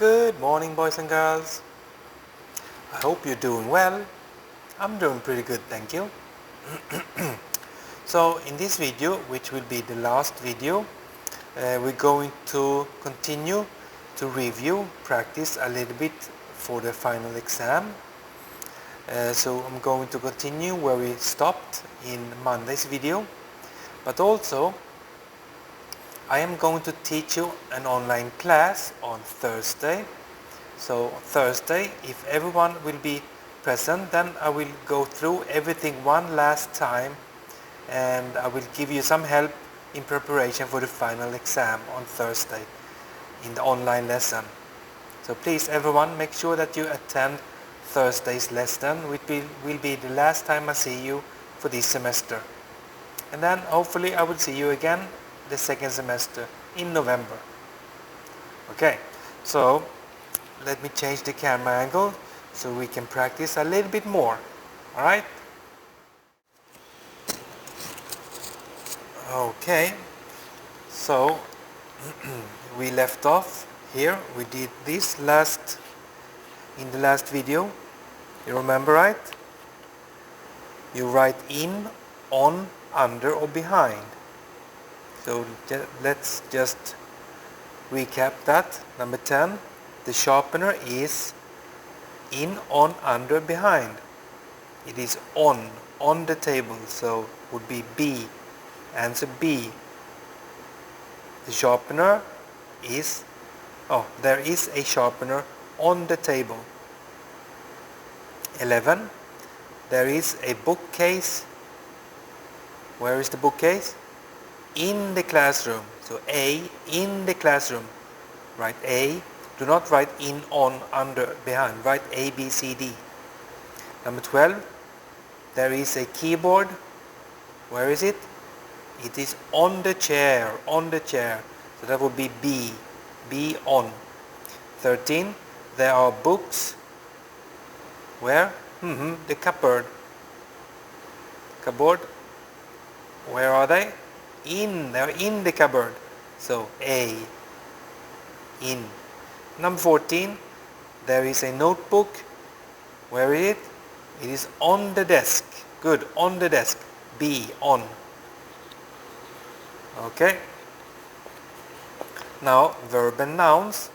Good morning, boys and girls. I hope you're doing well. I'm doing pretty good, thank you. So in this video, which will be the last video, we're going to continue to review, practice a little bit for the final exam. So I'm going to continue where we stopped in Monday's video, but also I am going to teach you an online class on Thursday. So Thursday, if everyone will be present, then I will go through everything one last time and I will give you some help in preparation for the final exam on Thursday in the online lesson. So please everyone, make sure that you attend Thursday's lesson, which will be the last time I see you for this semester. And then hopefully I will see you again the second semester in November. Okay, so let me change the camera angle so we can practice a little bit more. Alright? Okay, so we left off here. We did this in the last video. You remember, right? You write in, on, under or behind. So let's just recap that. Number 10, the sharpener is in, on, under, behind. It is on the table, so would be B. Answer B. The sharpener is, there is a sharpener on the table. 11, there is a bookcase. Where is the bookcase? In the classroom. So A, in the classroom. Write A. Do not write in, on, under, behind. Write A, B, C, D. Number 12. There is a keyboard. Where is it? It is on the chair. On the chair. So that would be B. B, on. 13. There are books. Where? The cupboard. Cupboard. Where are they? They're in the cupboard. So A, in. Number 14, there is a notebook. Where is it? It is on the desk. Good, on the desk. B, on. Okay. Now, verb and nouns.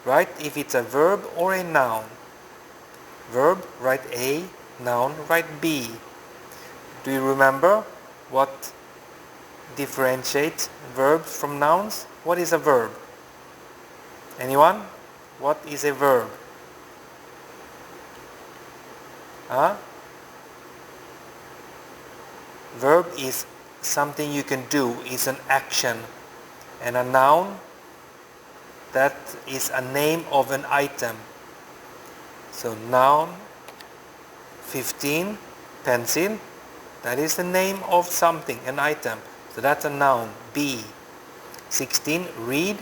Write if it's a verb or a noun. Verb, write A. Noun, write B. Do you remember what differentiates verbs from nouns? What is a verb? Anyone? What is a verb? Verb is something you can do, is an action. And a noun, that is a name of an item. So noun, 15, pencil, that is the name of something, an item. So that's a noun, B. 16, read.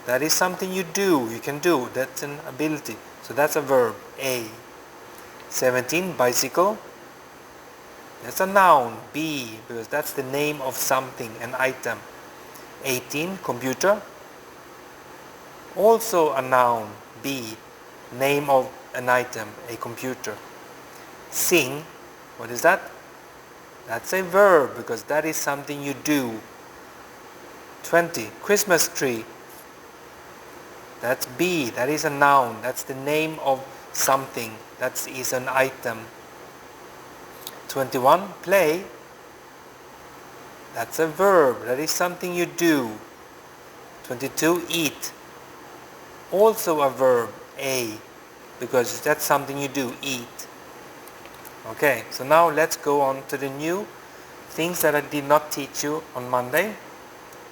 That is something you do, you can do. That's an ability. So that's a verb, A. 17, bicycle. That's a noun, B, because that's the name of something, an item. 18, computer. Also a noun, B. Name of an item, a computer. Sing. What is that? That's a verb because that is something you do. 20. Christmas tree. That's B. That is a noun. That's the name of something. That is an item. 21. Play. That's a verb. That is something you do. 22. Eat. Also a verb. A. Because that's something you do. Eat. Okay, so now let's go on to the new things that I did not teach you on Monday.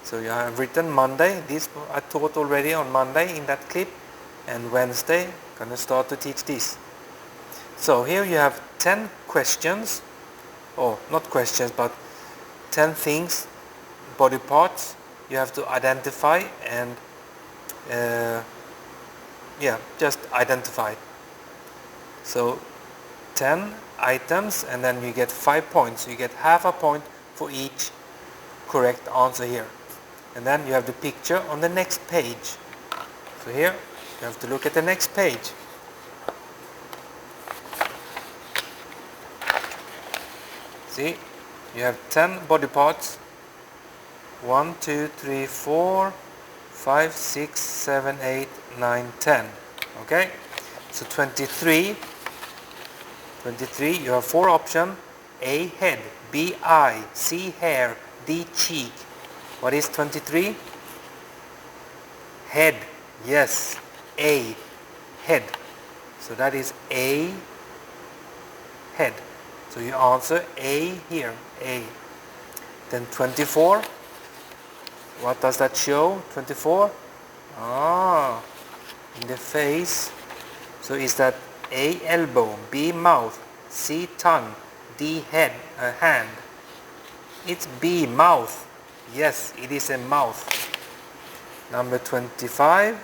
So you have written Monday, this I taught already on Monday in that clip, and Wednesday I'm going to start to teach this. So here you have 10 questions, or not questions, but 10 things, body parts you have to identify and just identify. So 10 items and then you get 5 points. You get half a point for each correct answer here. And then you have the picture on the next page. So here you have to look at the next page. See, you have 10 body parts. 1, 2, 3, 4, 5, 6, 7, 8, 9, 10. Okay? So 23, you have 4 options. A, head. B, eye. C, hair. D, cheek. What is 23? Head. Yes. A, head. So that is A, head. So you answer A here. A. Then 24. What does that show? 24? Ah, in the face. So is that A, elbow. B, mouth. C, tongue. D, head, hand. It's B, mouth. Yes, it is a mouth. Number 25.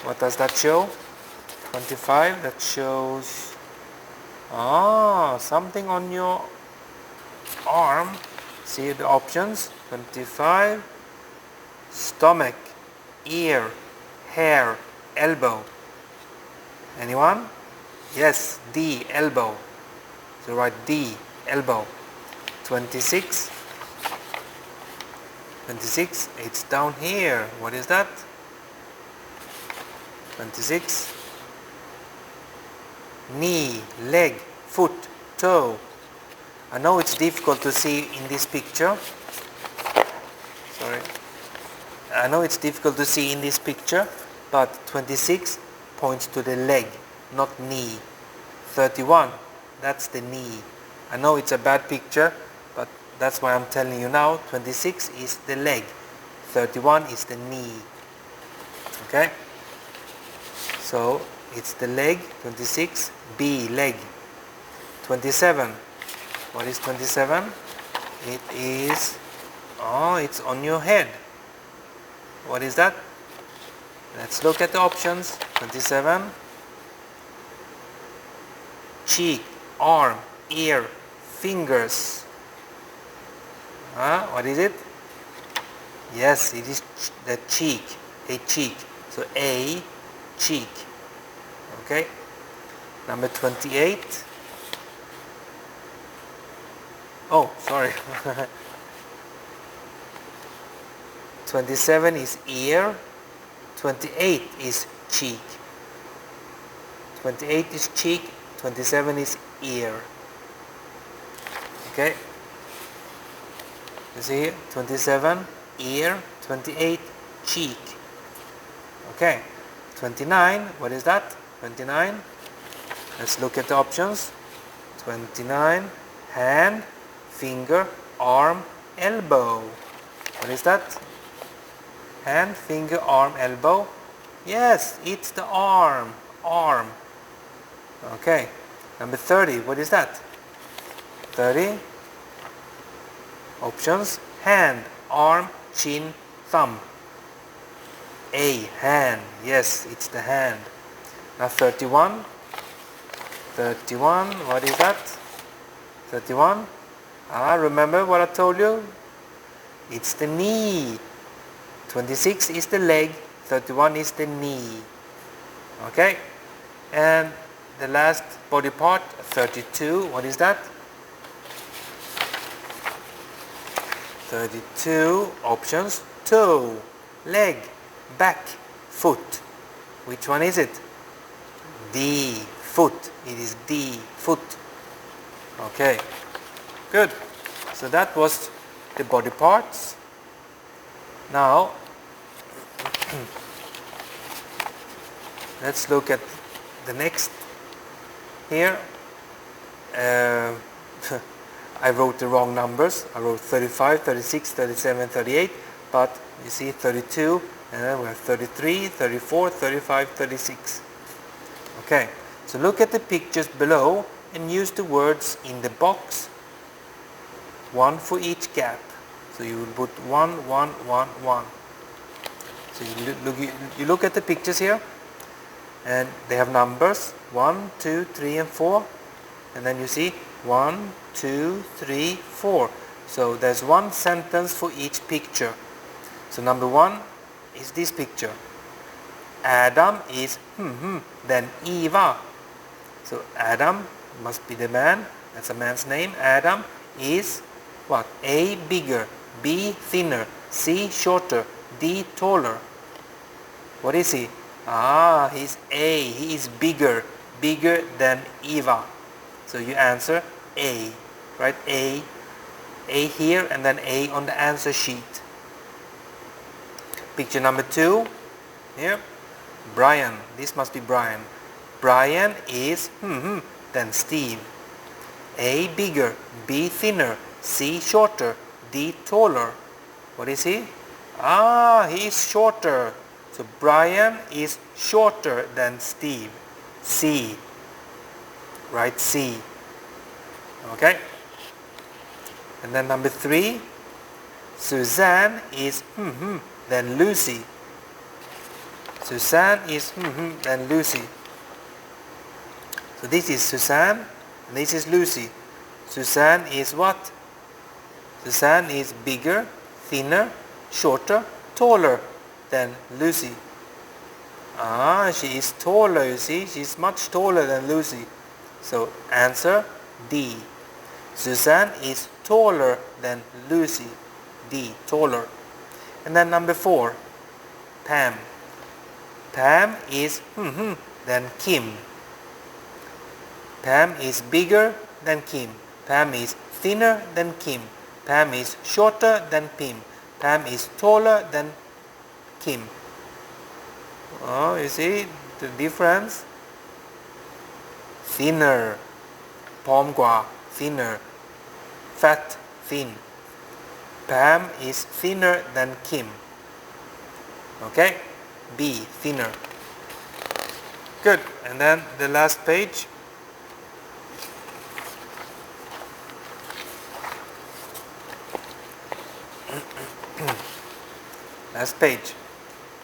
What does that show? 25, that shows something on your arm. See the options. 25. Stomach, ear, hair, elbow. Anyone? Yes, D, elbow. So write D, elbow. 26. 26, it's down here. What is that? 26. Knee, leg, foot, toe. I know it's difficult to see in this picture. Sorry. I know it's difficult to see in this picture, but 26 points to the leg, not knee. 31, that's the knee. I know it's a bad picture, but that's why I'm telling you now. 26 is the leg. 31 is the knee. Okay? So it's the leg. 26. B, leg. 27. What is 27? It is, it's on your head. What is that? Let's look at the options. 27. Cheek, arm, ear, fingers. What is it? Yes, it is the cheek. A cheek. So A, cheek. Okay. Number 28. Oh, sorry. 27 is ear. 28 is cheek. 28 is cheek. 27 is ear. Okay. You see, 27 ear, 28 cheek. Okay. 29, what is that? 29. Let's look at the options. 29, hand, finger, arm, elbow. What is that? Hand, finger, arm, elbow. Yes, it's the arm. Arm. Okay. Number 30, what is that? 30. Options. Hand, arm, chin, thumb. A, hand. Yes, it's the hand. Now 31. 31, what is that? 31. Remember what I told you? It's the knee. 26 is the leg. 31 is the knee. Okay? And the last body part, 32, what is that? 32 options. Toe, leg, back, foot. Which one is it? D, foot. It is D, foot. Okay, good. So that was the body parts. Now, let's look at the next here. I wrote the wrong numbers. I wrote 35, 36, 37, 38, but you see 32, and then we have 33, 34, 35, 36. Okay, so look at the pictures below and use the words in the box, one for each gap. So you will put 1, 1, 1, 1. So you look at the pictures here, and they have numbers 1, 2, 3, and 4, and then you see 1, 2, 3, 4. So there's one sentence for each picture. So number 1, is this picture. Adam is then Eva. So Adam must be the man. That's a man's name. Adam is what? A, bigger. B, thinner. C, shorter. D, taller. What is he? He's A. He is bigger. Bigger than Eva. So you answer A. Right? A here and then A on the answer sheet. Picture number 2. Here. Brian. This must be Brian. Brian is then Steve. A, bigger. B, thinner. C, shorter. D, taller. What is he? He is shorter. So Brian is shorter than Steve. C. Right, C. Okay. And then number 3. Suzanne is then Lucy. Suzanne is then Lucy. So this is Suzanne and this is Lucy. Suzanne is what? Suzanne is bigger, thinner, shorter, taller than Lucy. She is taller, you see. She's much taller than Lucy. So answer D. Suzanne is taller than Lucy. D, taller. And then number 4. Pam. Pam is than Kim. Pam is bigger than Kim. Pam is thinner than Kim. Pam is shorter than Kim. Pam is taller than Kim. You see the difference? Thinner. Pomgwa, thinner. Fat, thin. Pam is thinner than Kim. Okay? B, thinner. Good. And then the last page. Last page.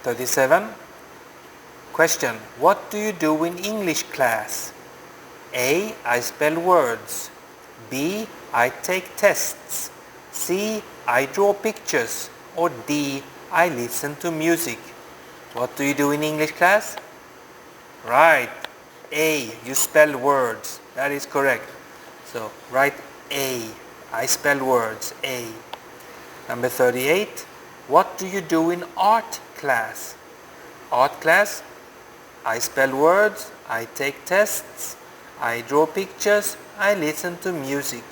37. Question. What do you do in English class? A, I spell words. B, I take tests. C, I draw pictures. Or D, I listen to music. What do you do in English class? Right. A, you spell words. That is correct. So write A. I spell words. A. Number 38. What do you do in art class? Art class, I spell words, I take tests, I draw pictures, I listen to music.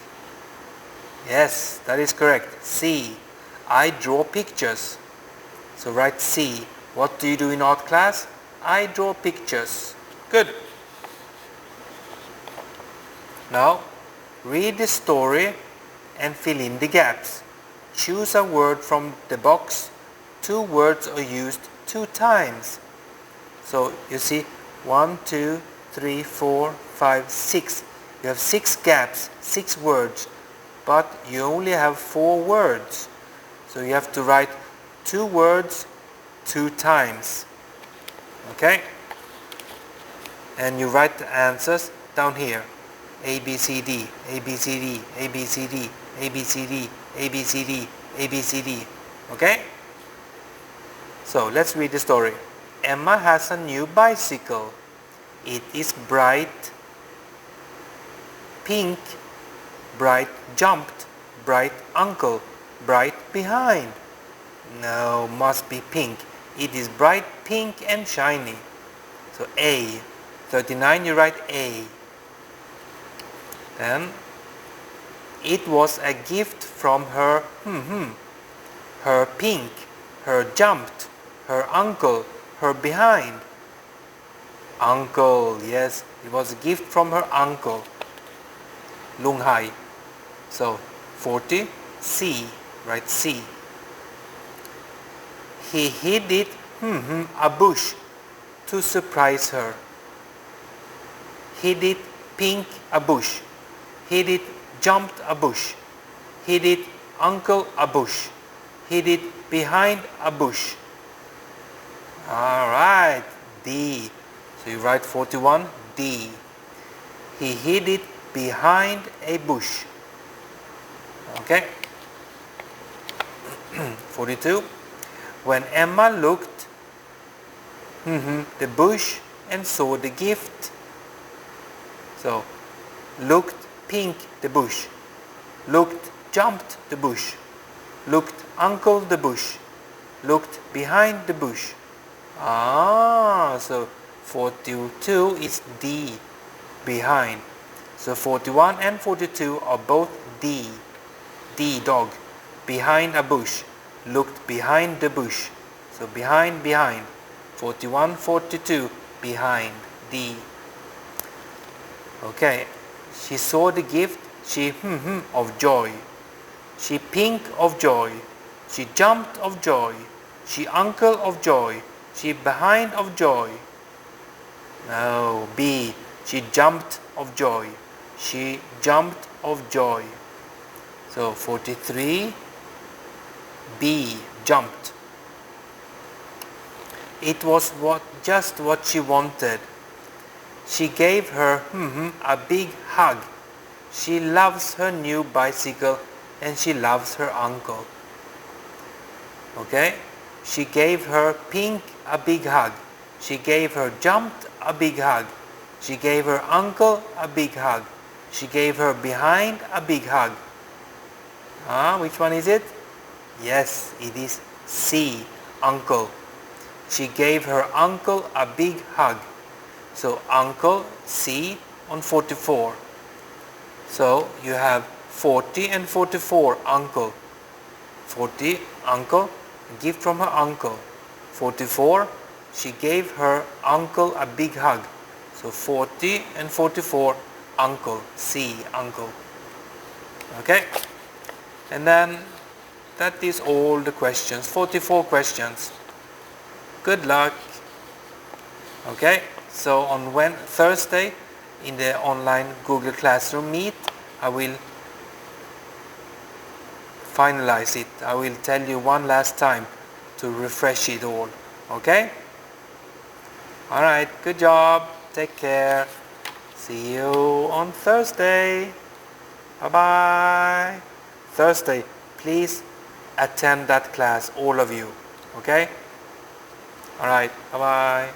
Yes, that is correct. C. I draw pictures. So write C. What do you do in art class? I draw pictures. Good. Now, read the story and fill in the gaps. Choose a word from the box. 2 words are used 2 times. So you see 1, 2, 3, 4, 5, 6. You have 6 gaps, 6 words, but you only have 4 words. So you have to write 2 words 2 times. Okay? And you write the answers down here. A, B, C, D, A, B, C, D, A, B, C, D, A, B, C, D, A, B, C, D, A, B, C, D. Okay? So let's read the story. Emma has a new bicycle. It is bright pink. Bright jumped. Bright uncle. Bright behind. No, must be pink. It is bright pink and shiny. So A. 39 you write A. Then it was a gift from her her pink, her jumped, her uncle, her behind. Uncle, yes, it was a gift from her uncle. Lung Hai. So 40 C, write C. He hid it a bush to surprise her. Hid it pink a bush. Hid it jumped a bush. Hid it uncle a bush. Hid it behind a bush. Alright, D. So you write 41 D. He hid it behind a bush. Okay. 42. When Emma looked the bush and saw the gift. So, looked, pink, the bush. Looked, jumped, the bush. Looked, uncle, the bush. Looked, behind the bush. So 42 is D, behind. So 41 and 42 are both D. D, dog. Behind a bush. Looked behind the bush. So behind, behind. 41, 42, behind. D. Okay. She saw the gift. She of joy. She pink of joy. She jumped of joy. She uncle of joy. She behind of joy. No, B. She jumped of joy. She jumped of joy. So 43, B, jumped. It was just what she wanted. She gave her a big hug. She loves her new bicycle and she loves her uncle. Okay? She gave her pink a big hug. She gave her jumped a big hug. She gave her uncle a big hug. She gave her behind a big hug. Which one is it? Yes, it is C, uncle. She gave her uncle a big hug. So uncle, C on 44. So you have 40 and 44, uncle. 40, uncle, a gift from her uncle. 44, she gave her uncle a big hug. So 40 and 44, uncle, C, uncle. Okay? And then that is all the questions, 44 questions. Good luck. Okay? So on Thursday in the online Google Classroom Meet, I will finalize it. I will tell you one last time to refresh it all. Okay? Alright, good job. Take care. See you on Thursday. Bye-bye. Thursday, please attend that class, all of you. Okay? Alright, bye-bye.